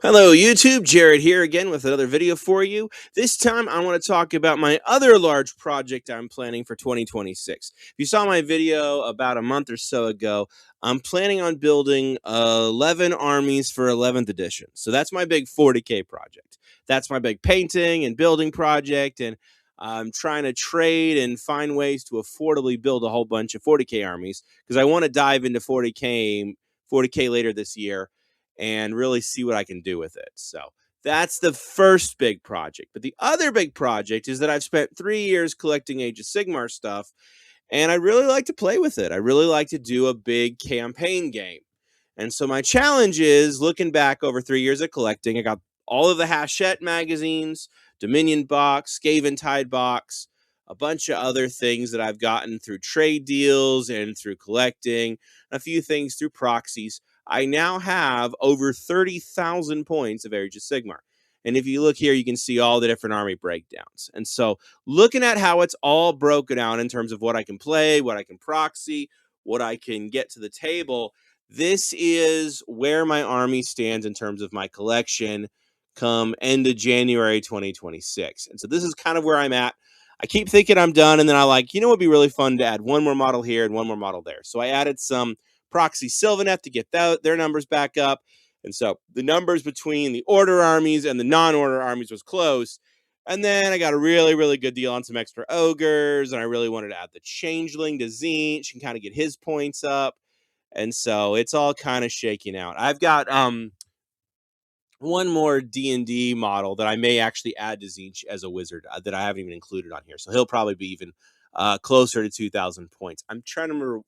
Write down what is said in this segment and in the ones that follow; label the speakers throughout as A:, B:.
A: Hello YouTube, Jared here again with another video for you. This time I want to talk about my other large project I'm planning for 2026. If you saw my video about a month or so ago, I'm planning on building 11 armies for 11th edition. So that's my big 40K project. That's my big painting and building project, and I'm trying to trade and find ways to affordably build a whole bunch of 40K armies because I want to dive into 40K later this year and really see what I can do with it. So that's the first big project. But the other big project is that I've spent 3 years collecting Age of Sigmar stuff, and I really like to play with it. I really like to do a big campaign game. And so my challenge is, looking back over 3 years of collecting, I got all of the Hachette magazines, Dominion box, Skaven Tide box, a bunch of other things that I've gotten through trade deals and through collecting, a few things through proxies. I now have over 30,000 points of Age of Sigmar. And if you look here, you can see all the different army breakdowns. And so looking at how it's all broken out in terms of what I can play, what I can proxy, what I can get to the table, this is where my army stands in terms of my collection come end of January 2026. And so this is kind of where I'm at. I keep thinking I'm done, and then I like, it would be really fun to add one more model here and one more model there. So I added some proxy Sylvaneth to get their numbers back up. And so the numbers between the order armies and the non-order armies was close. And then I got a really, really good deal on some extra ogres, and I really wanted to add the changeling to Tzeentch and kind of get his points up. And so it's all kind of shaking out. I've got one more D&D model that I may actually add to Tzeentch as a wizard that I haven't even included on here. So he'll probably be even closer to 2,000 points. I'm trying to remember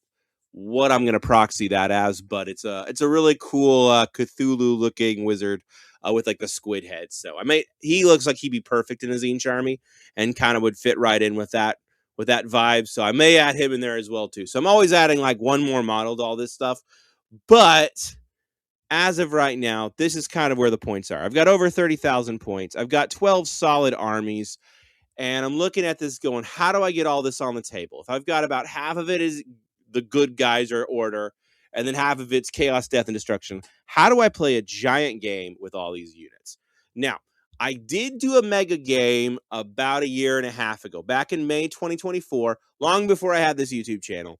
A: what I'm going to proxy that as, but it's a really cool Cthulhu looking wizard with like the squid head. So he looks like he'd be perfect in a Tzeentch army and kind of would fit right in with that vibe. So I may add him in there as well too. So I'm always adding like one more model to all this stuff, but as of right now, this is kind of where the points are. I've got over 30,000 points. I've got 12 solid armies, and I'm looking at this going, how do I get all this on the table? If I've got about half of it is the good guys or order, and then half of it's chaos, death, and destruction, how do I play a giant game with all these units? Now, I did do a mega game about a year and a half ago, back in May 2024, long before I had this YouTube channel.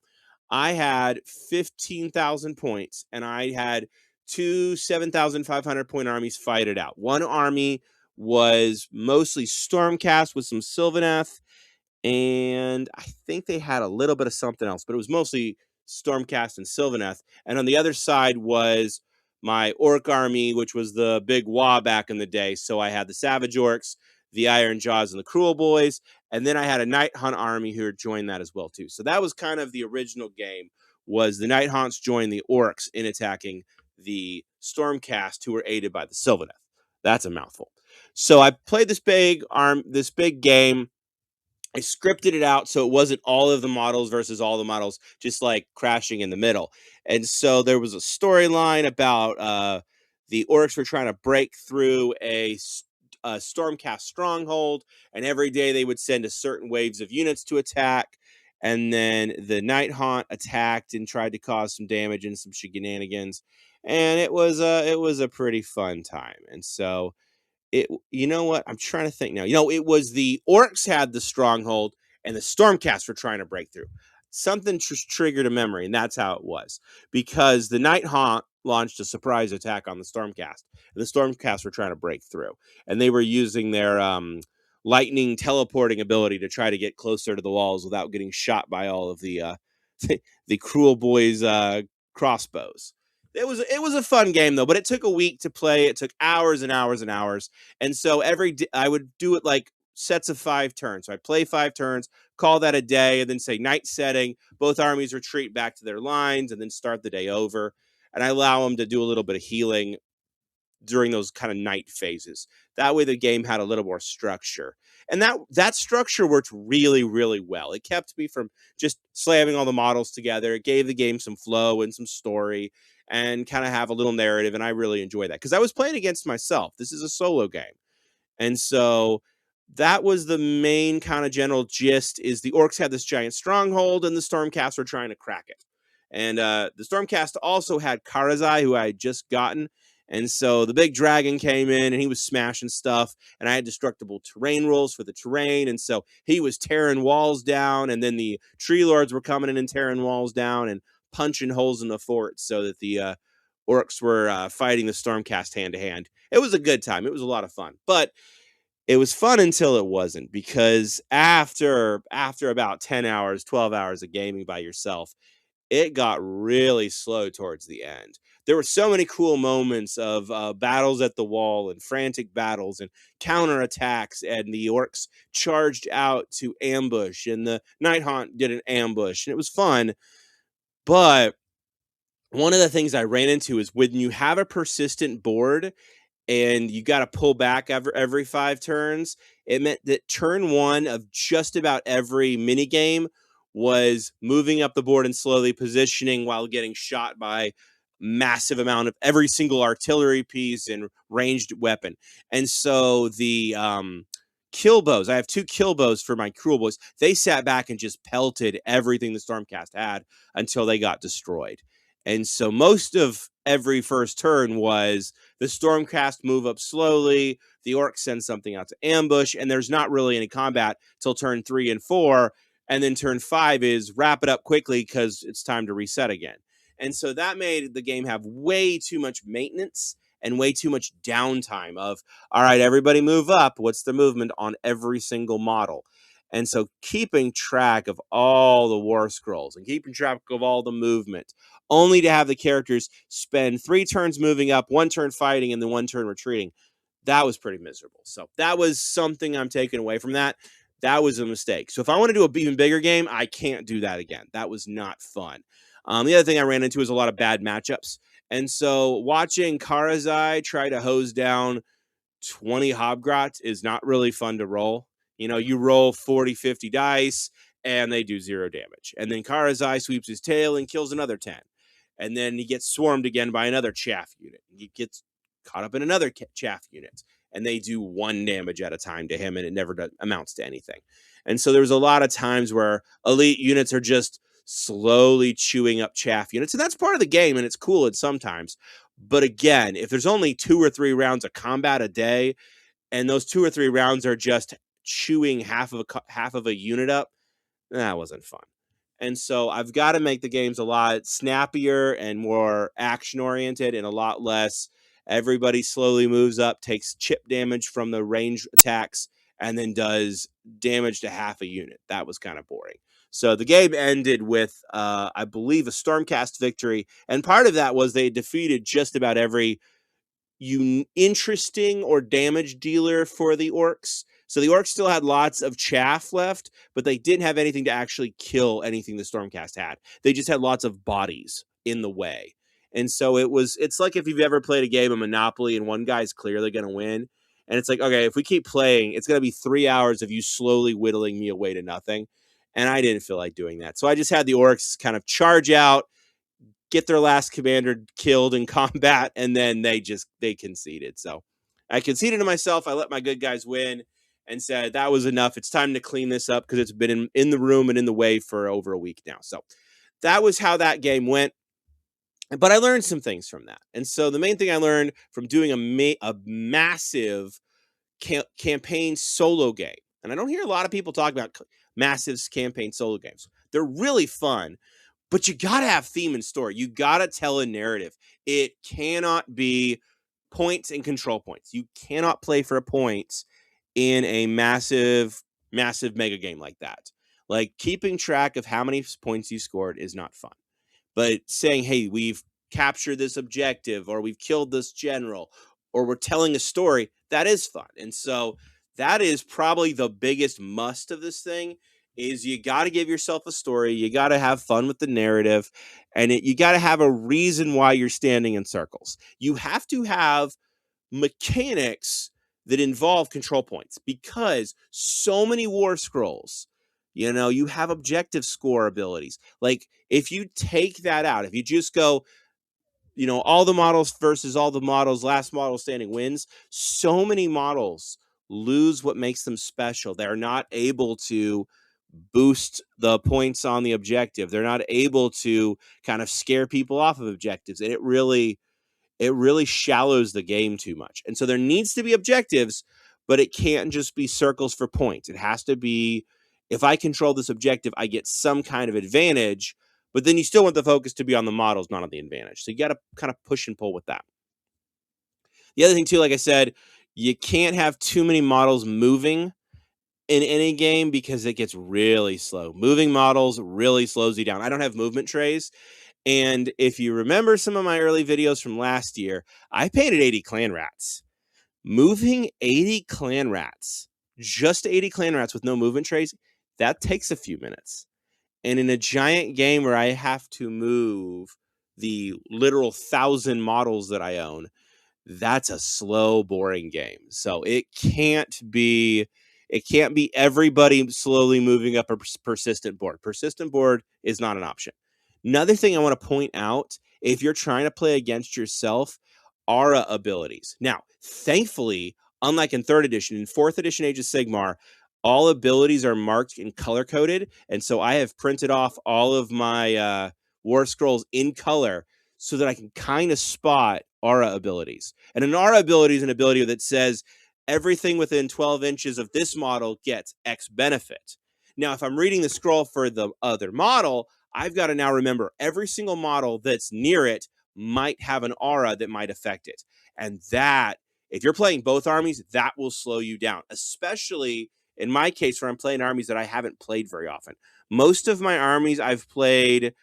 A: I had 15,000 points, and I had two 7,500 point armies fight it out. One army was mostly Stormcast with some Sylvaneth, and I think they had a little bit of something else, but it was mostly Stormcast and Sylvaneth. And on the other side was my Orc army, which was the big Wa back in the day. So I had the Savage Orcs, the Iron Jaws, and the Cruel Boys. And then I had a Night Hunt army who had joined that as well, too. So that was kind of the original game, was the Night Hunts joined the Orcs in attacking the Stormcast, who were aided by the Sylvaneth. That's a mouthful. So I played this big game. I scripted it out so it wasn't all of the models versus all the models just like crashing in the middle. And so there was a storyline about the orcs were trying to break through a Stormcast stronghold, and every day they would send a certain waves of units to attack. And then the Night Haunt attacked and tried to cause some damage and some shenanigans. And it was a pretty fun time. And so you know what? I'm trying to think now. It was the orcs had the stronghold and the Stormcast were trying to break through. Something triggered a memory, and that's how it was. Because the Night Haunt launched a surprise attack on the Stormcast, and the Stormcast were trying to break through. And they were using their lightning teleporting ability to try to get closer to the walls without getting shot by all of the the Cruel Boys crossbows. It was a fun game though, but it took a week to play. It took hours and hours and hours. And so every day I would do it like sets of 5 turns. So I'd play 5 turns, call that a day, and then say night setting. Both armies retreat back to their lines and then start the day over. And I allow them to do a little bit of healing during those kind of night phases. That way the game had a little more structure. And that structure worked really, really well. It kept me from just slamming all the models together. It gave the game some flow and some story and kind of have a little narrative, and I really enjoy that because I was playing against myself. This is a solo game. And so that was the main kind of general gist, is the orcs had this giant stronghold and the Stormcast were trying to crack it. And the Stormcast also had Karazai, who I had just gotten, And so the big dragon came in and he was smashing stuff, and I had destructible terrain rules for the terrain. And so he was tearing walls down, and then the tree lords were coming in and tearing walls down and punching holes in the fort so that the orcs were fighting the Stormcast hand to hand. It was a good time. It was a lot of fun, but it was fun until it wasn't, because after about 10 hours, 12 hours of gaming by yourself, it got really slow towards the end. There were so many cool moments of battles at the wall and frantic battles and counterattacks, and the orcs charged out to ambush, and the Night Haunt did an ambush, and it was fun. But one of the things I ran into is when you have a persistent board and you got to pull back every 5 turns, it meant that turn 1 of just about every mini game was moving up the board and slowly positioning while getting shot by massive amount of every single artillery piece and ranged weapon. And so the kill bows, I have 2 kill bows for my cruel boys. They sat back and just pelted everything the Stormcast had until they got destroyed. And so most of every first turn was the Stormcast move up slowly, the orcs send something out to ambush, and there's not really any combat till turn 3 and 4. And then turn 5 is wrap it up quickly because it's time to reset again. And so that made the game have way too much maintenance and way too much downtime of, all right, everybody move up. What's the movement on every single model? And so keeping track of all the war scrolls and keeping track of all the movement, only to have the characters spend 3 turns moving up, 1 turn fighting, and then 1 turn retreating, that was pretty miserable. So that was something I'm taking away from that. That was a mistake. So if I want to do an even bigger game, I can't do that again. That was not fun. The other thing I ran into is a lot of bad matchups. And so watching Karazai try to hose down 20 Hobgrots is not really fun to roll. You know, you roll 40, 50 dice and they do 0 damage. And then Karazai sweeps his tail and kills another 10. And then he gets swarmed again by another chaff unit. He gets caught up in another chaff unit, and they do 1 damage at a time to him, and it never amounts to anything. And so there was a lot of times where elite units are just slowly chewing up chaff units, and that's part of the game, and it's cool at sometimes. But again, if there's only 2 or 3 rounds of combat a day, and those 2 or 3 rounds are just chewing half of a unit up, that wasn't fun. And so I've got to make the games a lot snappier and more action oriented and a lot less. Everybody slowly moves up, takes chip damage from the range attacks, and then does damage to half a unit. That was kind of boring. So the game ended with, I believe, a Stormcast victory. And part of that was they defeated just about every interesting or damage dealer for the orcs. So the orcs still had lots of chaff left, but they didn't have anything to actually kill anything the Stormcast had. They just had lots of bodies in the way. And so it's like if you've ever played a game of Monopoly and one guy's clearly going to win. And it's like, okay, if we keep playing, it's going to be 3 hours of you slowly whittling me away to nothing. And I didn't feel like doing that. So I just had the orcs kind of charge out, get their last commander killed in combat, and then they conceded. So I conceded to myself. I let my good guys win and said that was enough. It's time to clean this up because it's been in the room and in the way for over a week now. So that was how that game went. But I learned some things from that. And so the main thing I learned from doing a massive campaign solo game, and I don't hear a lot of people talk about massive campaign solo games. They're really fun, but you got to have theme and story. You got to tell a narrative. It cannot be points and control points. You cannot play for points in a massive mega game like that. Like, keeping track of how many points you scored is not fun. But saying, hey, we've captured this objective, or we've killed this general, or we're telling a story, that is fun. And so that is probably the biggest must of this thing, is you got to give yourself a story. You got to have fun with the narrative, and you got to have a reason why you're standing in circles. You have to have mechanics that involve control points, because so many war scrolls, you have objective score abilities. Like, if you take that out, if you just go, all the models versus all the models, last model standing wins, so many models lose what makes them special. They're not able to boost the points on the objective. They're not able to kind of scare people off of objectives. And it really shallows the game too much. And so there needs to be objectives, but it can't just be circles for points. It has to be, if I control this objective, I get some kind of advantage, but then you still want the focus to be on the models, not on the advantage. So you got to kind of push and pull with that. The other thing too, like I said, you can't have too many models moving in any game because it gets really slow. Moving models really slows you down. I don't have movement trays. And if you remember some of my early videos from last year, I painted 80 clan rats. Moving 80 clan rats, just 80 clan rats with no movement trays, that takes a few minutes. And in a giant game where I have to move the literal 1,000 models that I own, that's a slow, boring game. So it can't be everybody slowly moving up a persistent board. Persistent board is not an option. Another thing I want to point out, if you're trying to play against yourself, aura abilities. Now, thankfully, unlike in 3rd edition, in 4th edition Age of Sigmar, all abilities are marked and color coded. And so I have printed off all of my war scrolls in color so that I can kind of spot aura abilities. And an aura ability is an ability that says everything within 12 inches of this model gets X benefit. Now, if I'm reading the scroll for the other model, I've got to now remember every single model that's near it might have an aura that might affect it. And that, if you're playing both armies, that will slow you down, especially in my case where I'm playing armies that I haven't played very often. Most of my armies I've played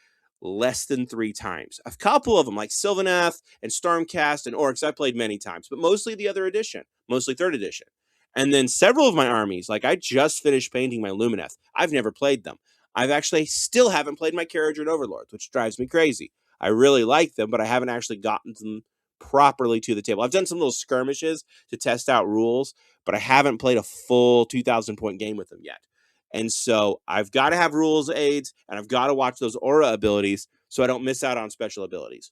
A: less than 3 times. A couple of them, like Sylvaneth and Stormcast and Orcs, I played many times, but mostly the other edition, mostly 3rd edition. And then several of my armies, like I just finished painting my Lumineth. I've never played them. I've actually still haven't played my Kharadron Overlords, which drives me crazy. I really like them, but I haven't actually gotten them properly to the table. I've done some little skirmishes to test out rules, but I haven't played a full 2,000 point game with them yet. And so I've got to have rules aids, and I've got to watch those aura abilities so I don't miss out on special abilities.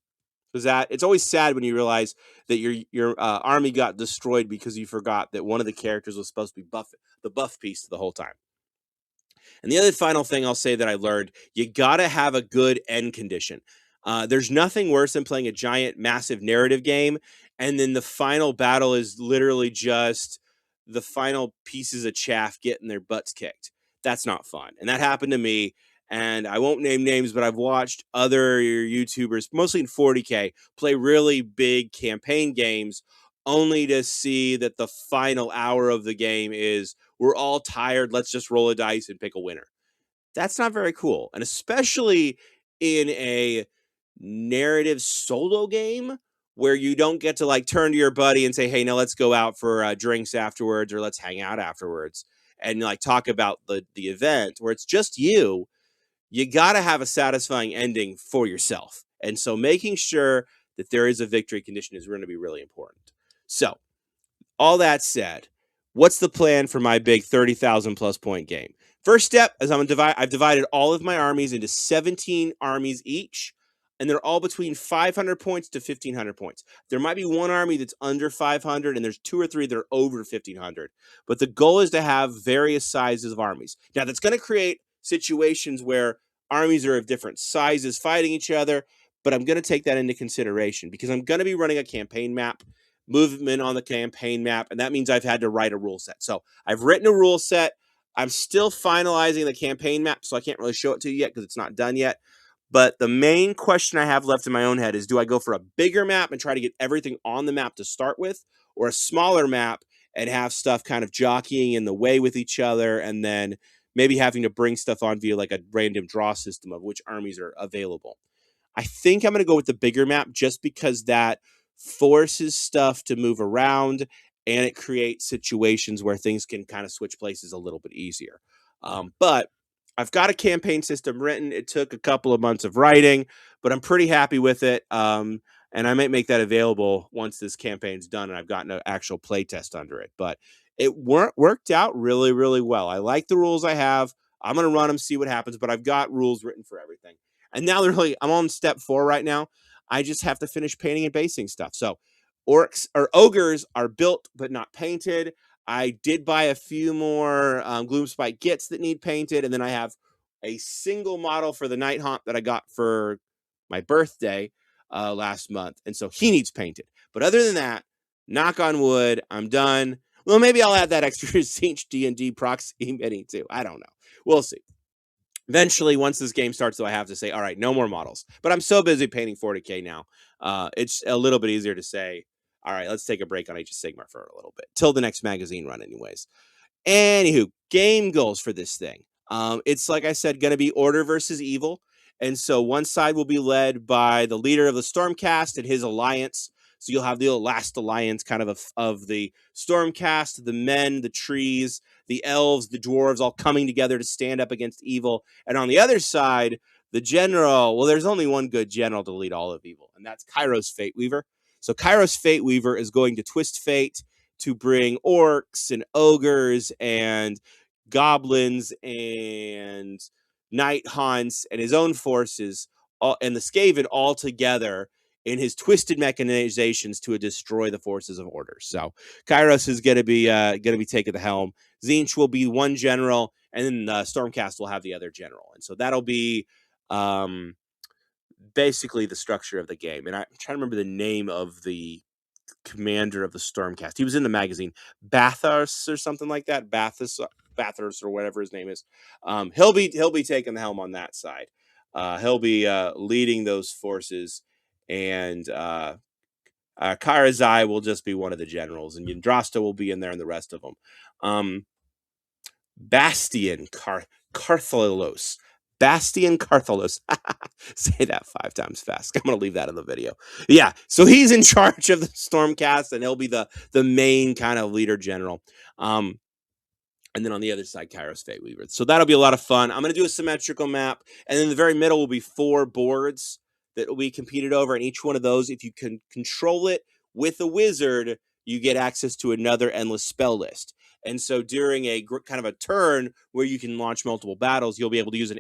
A: Because it's always sad when you realize that your army got destroyed because you forgot that one of the characters was supposed to be the buff piece the whole time. And the other final thing I'll say that I learned, you got to have a good end condition. There's nothing worse than playing a giant, massive narrative game, and then the final battle is literally just the final pieces of chaff getting their butts kicked. That's not fun. And that happened to me. And I won't name names, but I've watched other YouTubers, mostly in 40K, play really big campaign games only to see that the final hour of the game is we're all tired. Let's just roll a dice and pick a winner. That's not very cool. And especially in a narrative solo game where you don't get to like turn to your buddy and say, hey, now let's go out for drinks afterwards or let's hang out afterwards and like talk about the event where it's just you got to have a satisfying ending for yourself. And so making sure that there is a victory condition is going to be really important. So all that said, what's the plan for my big 30,000 plus point game? First step is I've divided all of my armies into 17 armies each, and they're all between 500 points to 1,500 points. There might be one army that's under 500, and there's 2 or 3 that are over 1,500. But the goal is to have various sizes of armies. Now, that's going to create situations where armies are of different sizes fighting each other, but I'm going to take that into consideration because I'm going to be running a campaign map, movement on the campaign map, and that means I've had to write a rule set. So I've written a rule set. I'm still finalizing the campaign map, so I can't really show it to you yet because it's not done yet. But the main question I have left in my own head is, do I go for a bigger map and try to get everything on the map to start with, or a smaller map and have stuff kind of jockeying in the way with each other, and then maybe having to bring stuff on via like a random draw system of which armies are available? I think I'm going to go with the bigger map just because that forces stuff to move around and it creates situations where things can kind of switch places a little bit easier. But I've got a campaign system written. It took a couple of months of writing, but I'm pretty happy with it. And I might make that available once this campaign's done and I've gotten an actual play test under it. But it worked out really, really well. I like the rules I have. I'm going to run them, see what happens, but I've got rules written for everything. And now I'm on step 4 right now. I just have to finish painting and basing stuff. So orcs or ogres are built but not painted. I did buy a few more Gloomspite Gits that need painted, and then I have a single model for the Night Haunt that I got for my birthday last month, and so he needs painted. But other than that, knock on wood, I'm done. Well, maybe I'll add that extra Zinch D&D proxy mini too. I don't know. We'll see. Eventually, once this game starts, though, I have to say, all right, no more models. But I'm so busy painting 40K now. It's a little bit easier to say, all right, let's take a break on Age of Sigmar for a little bit. Till the next magazine run, anyways. Anywho, game goals for this thing. It's, like I said, going to be order versus evil. And so one side will be led by the leader of the Stormcast and his alliance. So you'll have the last alliance kind of the Stormcast, the men, the trees, the elves, the dwarves, all coming together to stand up against evil. And on the other side, the general, well, there's only one good general to lead all of evil, and that's Kairos Fate Weaver. So Kairos Fate Weaver is going to twist fate to bring orcs and ogres and goblins and night haunts and his own forces and the Skaven all together in his twisted mechanizations to destroy the forces of order. So Kairos is going to be taking the helm. Zinch will be one general, and then Stormcast will have the other general. And so that'll be basically the structure of the game. And I'm trying to remember the name of the commander of the Stormcast. He was in the magazine, Bathurst or something like that. Bathurst or whatever his name is. He'll be taking the helm on that side. He'll be leading those forces, and Karazai will just be one of the generals, and Yndrasta will be in there, and the rest of them. Bastian Carthalos. Bastian Carthalos. Say that 5 times fast. I'm going to leave that in the video. Yeah, so he's in charge of the Stormcast, and he'll be the main kind of leader general. And then on the other side, Kairos Fate Weaver. So that'll be a lot of fun. I'm going to do a symmetrical map, and in the very middle will be 4 boards that will be competed over, and each one of those, if you can control it with a wizard, you get access to another endless spell list. And so during a kind of a turn where you can launch multiple battles, you'll be able to use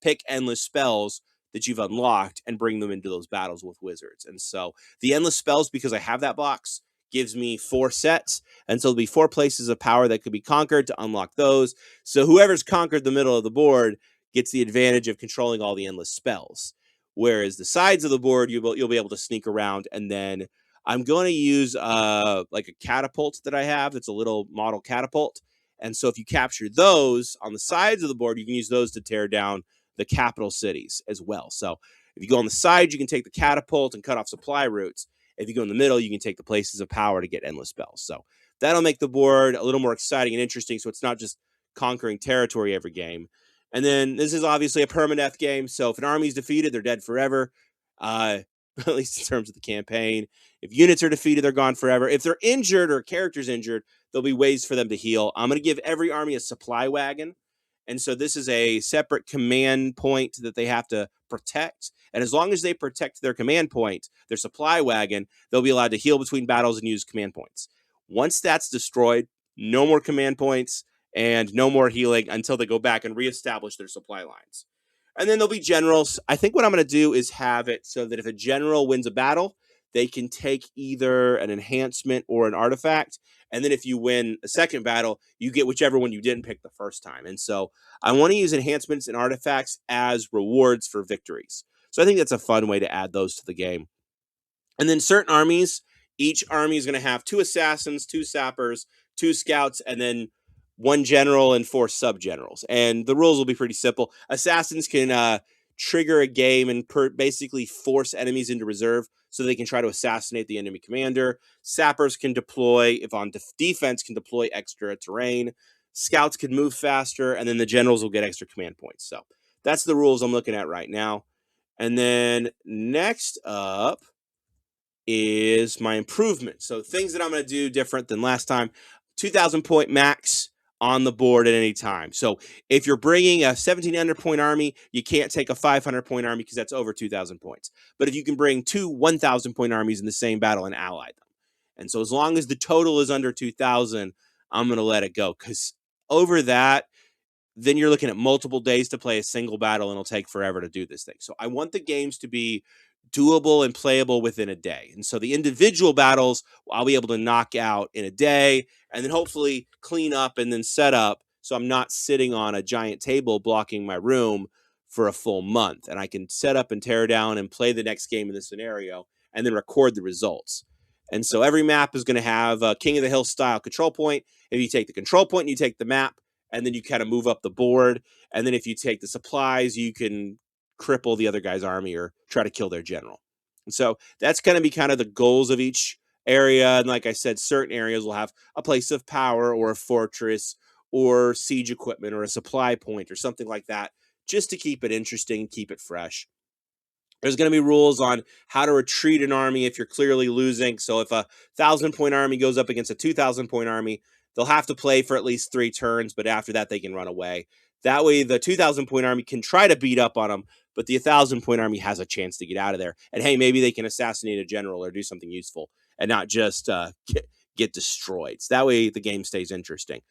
A: pick endless spells that you've unlocked and bring them into those battles with wizards. And so the endless spells, because I have that box, gives me 4 sets. And so there'll be 4 places of power that could be conquered to unlock those. So whoever's conquered the middle of the board gets the advantage of controlling all the endless spells. Whereas the sides of the board, you'll be able to sneak around. And then I'm going to use like a catapult that I have. That's a little model catapult. And so if you capture those on the sides of the board, you can use those to tear down the capital cities as well. So if you go on the side, you can take the catapult and cut off supply routes. If you go in the middle, you can take the places of power to get endless spells. So that'll make the board a little more exciting and interesting. So it's not just conquering territory every game. And then this is obviously a permadeath game. So if an army is defeated, they're dead forever. At least in terms of the campaign. If units are defeated, they're gone forever. If they're injured or a character's injured, there'll be ways for them to heal. I'm going to give every army a supply wagon. And so this is a separate command point that they have to protect. And as long as they protect their command point, their supply wagon, they'll be allowed to heal between battles and use command points. Once that's destroyed, no more command points and no more healing until they go back and reestablish their supply lines. And then there'll be generals. I think what I'm going to do is have it so that if a general wins a battle, they can take either an enhancement or an artifact. And then if you win a second battle, you get whichever one you didn't pick the first time. And so I want to use enhancements and artifacts as rewards for victories. So I think that's a fun way to add those to the game. And then certain armies, each army is going to have 2 assassins, 2 sappers, 2 scouts, and then 1 general and 4 sub-generals. And the rules will be pretty simple. Assassins can trigger a game and basically force enemies into reserve so they can try to assassinate the enemy commander. Sappers can deploy, if on defense, can deploy extra terrain. Scouts can move faster, and then the generals will get extra command points. So that's the rules I'm looking at right now. And then next up is my improvement. So things that I'm going to do different than last time. 2,000 point max on the board at any time. So if you're bringing a 1,700 point army, you can't take a 500 point army because that's over 2,000 points. But if you can bring 2 1,000 point armies in the same battle and ally them. And so as long as the total is under 2,000, I'm going to let it go, because over that, then you're looking at multiple days to play a single battle, and it'll take forever to do this thing. So I want the games to be doable and playable within a day. And so the individual battles, I'll be able to knock out in a day, and then hopefully clean up and then set up so I'm not sitting on a giant table blocking my room for a full month, and I can set up and tear down and play the next game in the scenario and then record the results. And so every map is going to have a King of the Hill style control point. If you take the control point and you take the map, and then you kind of move up the board, and then if you take the supplies, you can cripple the other guy's army or try to kill their general. And so that's going to be kind of the goals of each area. And like I said, certain areas will have a place of power or a fortress or siege equipment or a supply point or something like that, just to keep it interesting, keep it fresh. There's going to be rules on how to retreat an army if you're clearly losing. So if a 1,000-point army goes up against a 2,000-point army, they'll have to play for at least 3 turns, but after that, they can run away. That way, the 2,000-point army can try to beat up on them, but the 1,000-point army has a chance to get out of there. And hey, maybe they can assassinate a general or do something useful and not just get destroyed. So that way, the game stays interesting.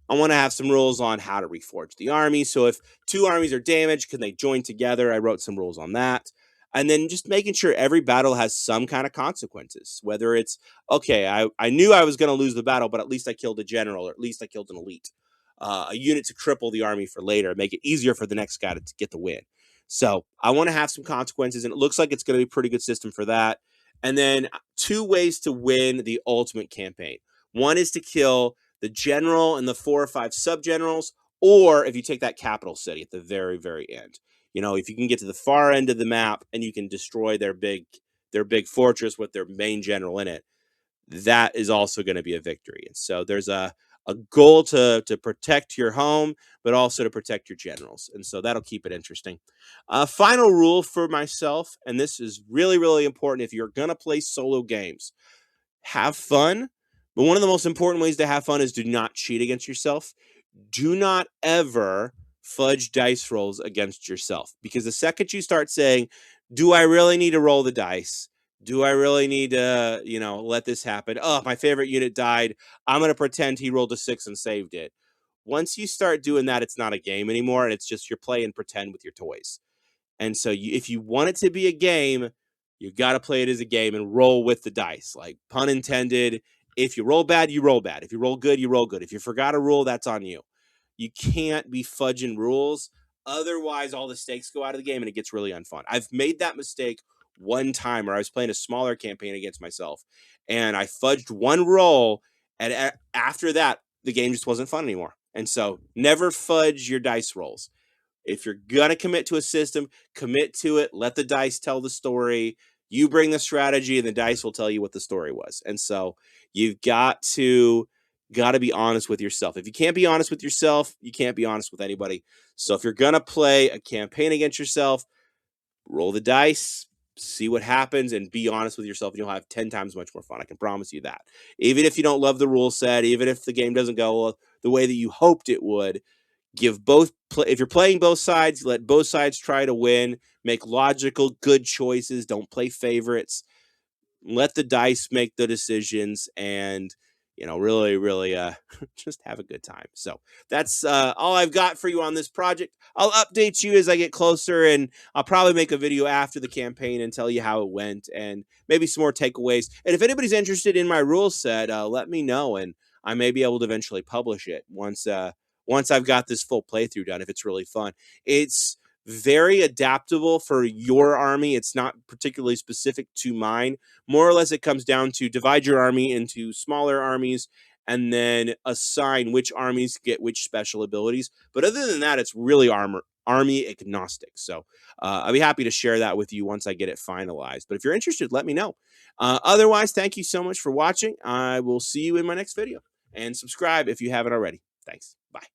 A: I want to have some rules on how to reforge the army. So if 2 armies are damaged, can they join together? I wrote some rules on that. And then just making sure every battle has some kind of consequences, whether it's, okay, I knew I was going to lose the battle, but at least I killed a general, or at least I killed an elite. A unit to cripple the army for later, make it easier for the next guy to get the win. So I want to have some consequences, and it looks like it's going to be a pretty good system for that. And then 2 ways to win the ultimate campaign. One is to kill the general and the 4 or 5 sub-generals, or if you take that capital city at the very, very end. You know, if you can get to the far end of the map and you can destroy their big fortress with their main general in it, that is also going to be a victory. And so there's a goal to protect your home, but also to protect your generals. And so that'll keep it interesting. Final rule for myself, and this is really, really important if you're going to play solo games. Have fun, but one of the most important ways to have fun is do not cheat against yourself. Do not ever fudge dice rolls against yourself, because the second you start saying, do I really need to roll the dice? Do I really need to, let this happen? Oh, my favorite unit died. I'm going to pretend he rolled a 6 and saved it. Once you start doing that, it's not a game anymore, and it's just you're playing pretend with your toys. And so if you want it to be a game, you got to play it as a game and roll with the dice, like pun intended. If you roll bad, you roll bad. If you roll good, you roll good. If you forgot a rule, that's on you. You can't be fudging rules. Otherwise, all the stakes go out of the game and it gets really unfun. I've made that mistake one time where I was playing a smaller campaign against myself, and I fudged one roll, and after that, the game just wasn't fun anymore. And so never fudge your dice rolls. If you're going to commit to a system, commit to it. Let the dice tell the story. You bring the strategy, and the dice will tell you what the story was. And so you've got to be honest with yourself. If you can't be honest with yourself, you can't be honest with anybody. So if you're going to play a campaign against yourself, roll the dice, see what happens, and be honest with yourself, and you'll have 10 times much more fun. I can promise you that. Even if you don't love the rule set, even if the game doesn't go the way that you hoped it would, if you're playing both sides, let both sides try to win. Make logical, good choices. Don't play favorites. Let the dice make the decisions, and really, really just have a good time. So that's all I've got for you on this project. I'll update you as I get closer, and I'll probably make a video after the campaign and tell you how it went and maybe some more takeaways. And if anybody's interested in my rule set, let me know, and I may be able to eventually publish it once I've got this full playthrough done, if it's really fun. It's very adaptable for your army. It's not particularly specific to mine. More or less, it comes down to divide your army into smaller armies and then assign which armies get which special abilities. But other than that, it's really army agnostic. So I'll be happy to share that with you once I get it finalized. But if you're interested, let me know. Otherwise, thank you so much for watching. I will see you in my next video. And subscribe if you haven't already. Thanks. Bye.